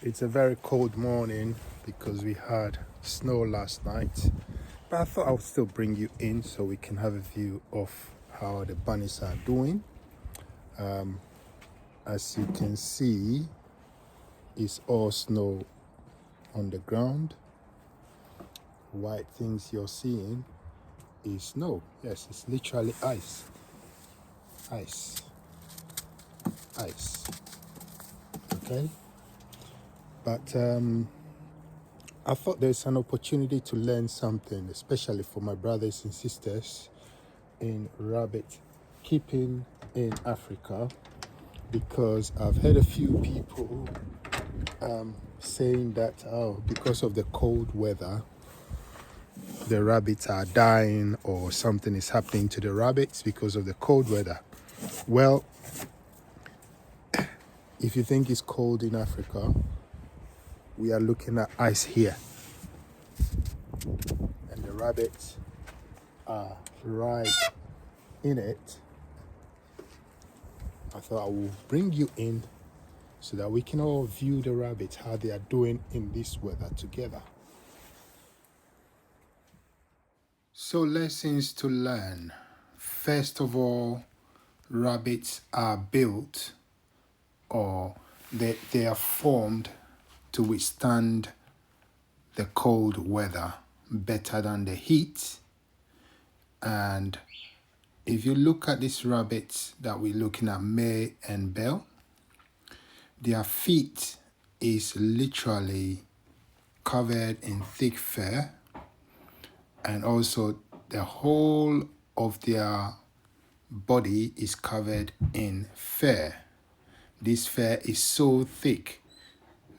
It's a very cold morning because we had snow last night. But I thought I would still bring you in so we can have a view of how the bunnies are doing. As you can see, it's all snow on the ground. White things you're seeing is snow. Yes, it's literally ice. Ice. Ice. Okay? But I thought there's an opportunity to learn something, especially for my brothers and sisters in rabbit keeping in Africa, because I've heard a few people saying that because of the cold weather, the rabbits are dying or something is happening to the rabbits because of the cold weather. Well, if you think it's cold in Africa, we are looking at ice here, and the rabbits are right in it. I thought I will bring you in so that we can all view the rabbits, how they are doing in this weather together. So, lessons to learn. First of all, rabbits are built, or they are formed to withstand the cold weather better than the heat. And if you look at these rabbits that we're looking at, May and Bell, their feet is literally covered in thick fur, and also the whole of their body is covered in fur. This fur is so thick.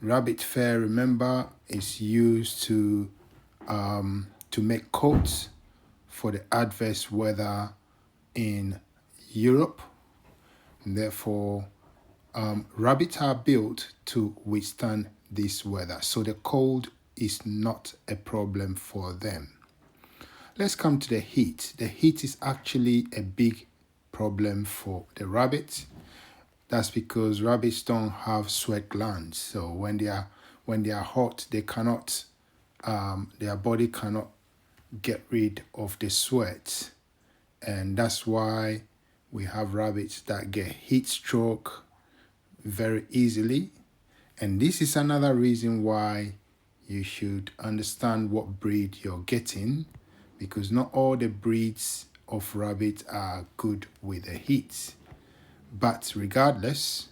Rabbit fur, remember, is used to make coats for the adverse weather in Europe. And therefore, rabbits are built to withstand this weather, so the cold is not a problem for them. Let's come to the heat. The heat is actually a big problem for the rabbits. That's because rabbits don't have sweat glands. So when they are hot, they cannot, their body cannot get rid of the sweat, and that's why we have rabbits that get heat stroke very easily. And this is another reason why you should understand what breed you're getting, because not all the breeds of rabbit are good with the heat. But regardless,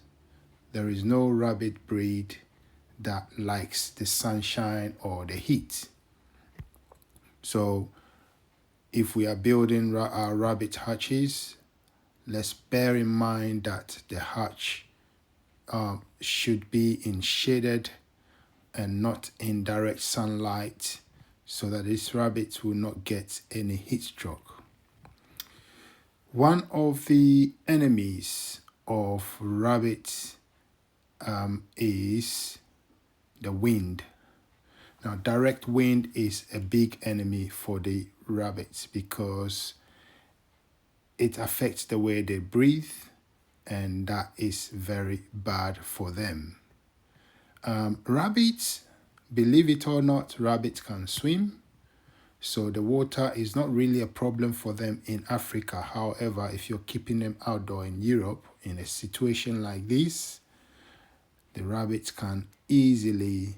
there is no rabbit breed that likes the sunshine or the heat. So if we are building our rabbit hatches, let's bear in mind that the hatch should be in shaded and not in direct sunlight, so that these rabbits will not get any heat stroke. One of the enemies of rabbits is the wind. Now, direct wind is a big enemy for the rabbits because it affects the way they breathe, and that is very bad for them. Rabbits, believe it or not, rabbits can swim. So the water is not really a problem for them in Africa. However, if you're keeping them outdoor in Europe, in a situation like this, the rabbits can easily,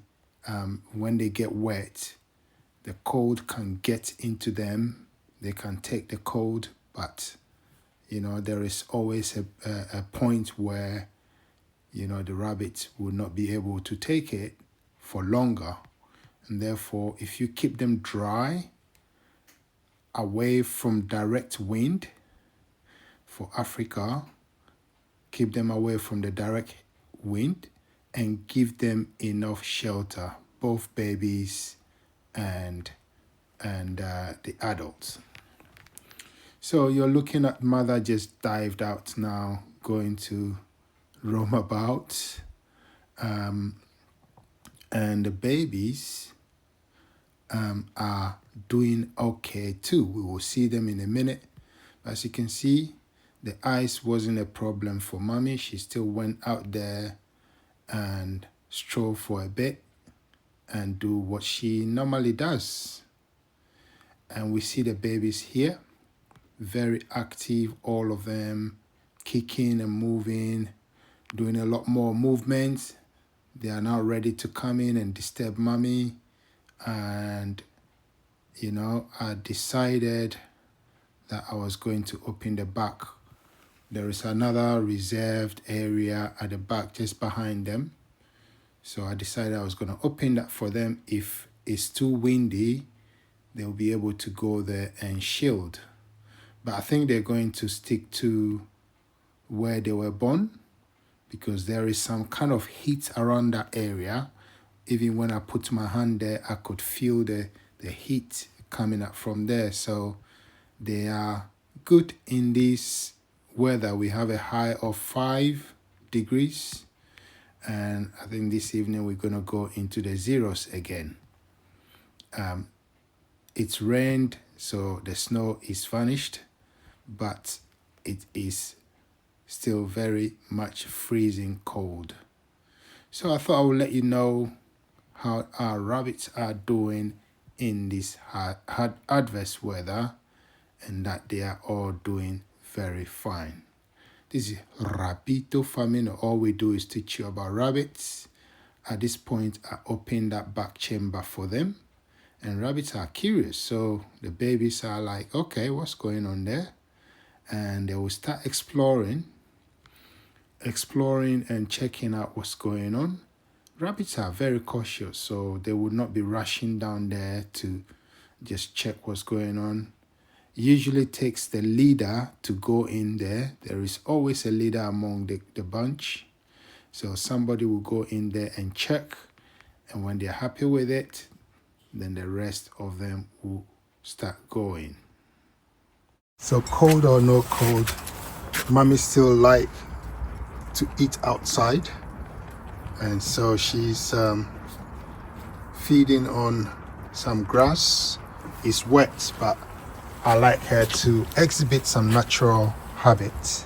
when they get wet, the cold can get into them. They can take the cold, but, there is always a point where, the rabbits will not be able to take it for longer. And therefore, if you keep them dry, away from direct wind, for Africa, keep them away from the direct wind and give them enough shelter, both babies and the adults. So you're looking at mother just dived out now, going to roam about, and the babies are doing okay too. We will see them in a minute. As you can see, the ice wasn't a problem for mommy. She still went out there and stroll for a bit and do what she normally does. And we see the babies here, very active, all of them kicking and moving, doing a lot more movements. They are now ready to come in and disturb mommy. And I decided that I was going to open the back. There is another reserved area at the back just behind them. So I decided I was going to open that for them. If it's too windy, they'll be able to go there and shield. But I think they're going to stick to where they were born, because there is some kind of heat around that area. Even when I put my hand there, I could feel the heat coming up from there. So they are good in this weather. We have a high of 5 degrees. And I think this evening we're going to go into the zeros again. It's rained, so the snow is vanished, but it is still very much freezing cold. So I thought I would let you know how our rabbits are doing in this hard adverse weather, and that they are all doing very fine. This is Rabbito Farmino. All we do is teach you about rabbits. At this point, I open that back chamber for them, and rabbits are curious. So the babies are like, okay, what's going on there? And they will start exploring and checking out what's going on. Rabbits are very cautious, so they would not be rushing down there to just check what's going on. Usually takes the leader to go in there. There is always a leader among the bunch. So somebody will go in there and check. And when they're happy with it, then the rest of them will start going. So cold or no cold, mommy still like to eat outside. And so she's feeding on some grass. It's wet, but I like her to exhibit some natural habits.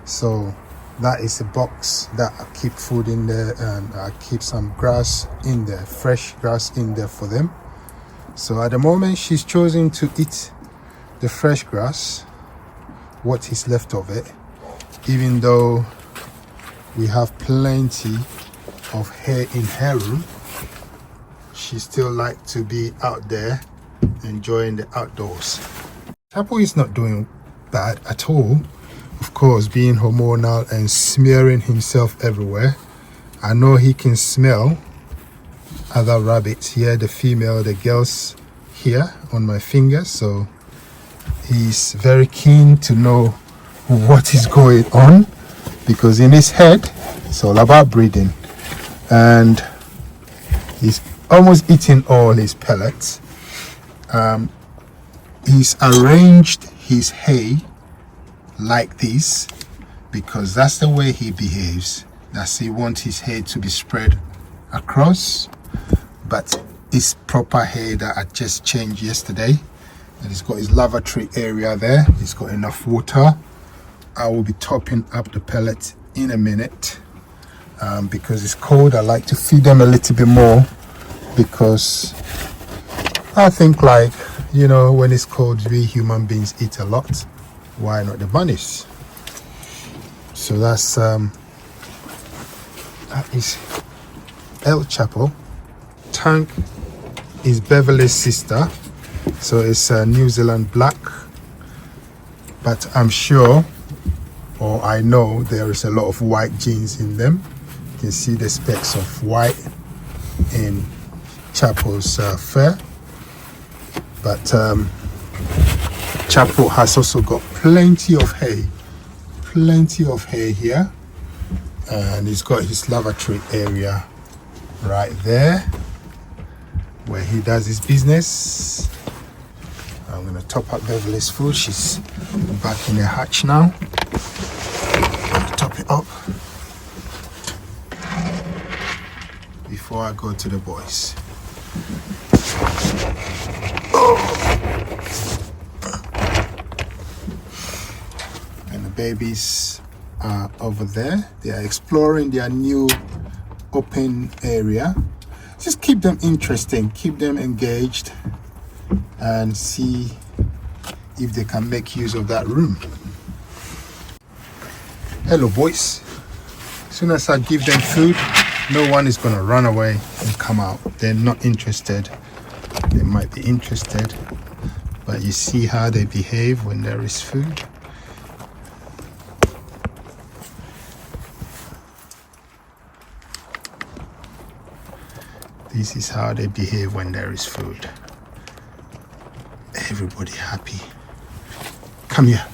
So that is a box that I keep food in there, and I keep some grass in there, fresh grass in there for them. So at the moment she's choosing to eat the fresh grass, what is left of it, even though we have plenty of hay in her room. She still like to be out there enjoying the outdoors. Chapo is not doing bad at all. Of course, being hormonal and smearing himself everywhere. I know he can smell other rabbits here, the female, the girls here on my fingers. So he's very keen to know what is going on, because in his head, it's all about breeding. And he's almost eating all his pellets. He's arranged his hay like this because that's the way he behaves. That's he wants his hay to be spread across, but it's proper hay that I just changed yesterday, and he's got his lavatory area there. He's got enough water. I will be topping up the pellets in a minute. Because it's cold, I like to feed them a little bit more, because I think, like, when it's cold, we human beings eat a lot. Why not the bunnies? So that is El Chapo. Tank is Beverly's sister, so it's New Zealand black, but I'm sure, or I know, there is a lot of white genes in them. You can see the specks of white in Chapo's fur. But Chapo has also got plenty of hay here, and he's got his lavatory area right there where he does his business. I'm going to top up Beverly's food. She's back in the hatch now. Top it up before I go to the boys. And the babies are over there. They are exploring their new open area. Just keep them interesting, keep them engaged, and see if they can make use of that room. Hello boys. As soon as I give them food, no one is going to run away and come out. They're not interested. They might be interested, but you see how they behave when there is food. This is how they behave when there is food. Everybody happy. Come here.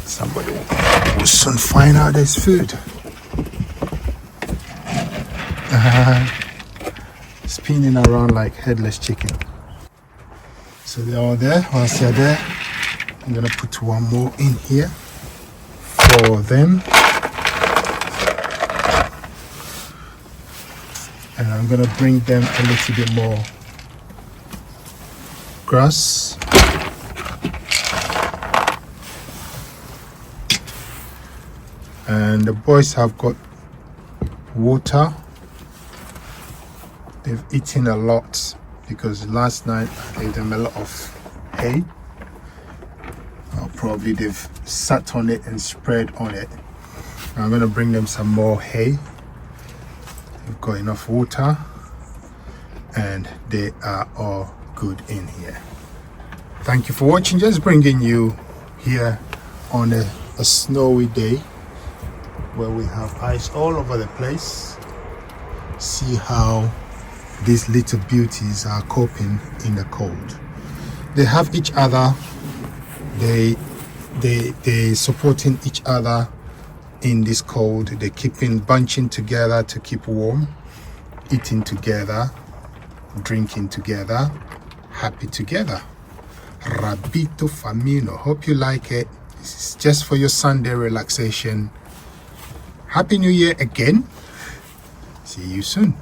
Somebody will soon find out there's food. Spinning around like headless chicken. So they're all there. Once they're there, I'm gonna put one more in here for them. And I'm gonna bring them a little bit more grass. And the boys have got water. They've eaten a lot because last night I gave them a lot of hay. Probably they've sat on it and spread on it. I'm going to bring them some more hay. They've got enough water and they are all good in here. Thank you for watching. Just bringing you here on a snowy day where we have ice all over the place. See how these little beauties are coping in the cold. They have each other. They supporting each other in this cold. They keeping bunching together to keep warm, eating together, drinking together, happy together. Rabbito Farmino. Hope you like it. This is just for your Sunday relaxation. Happy New Year again. See you soon.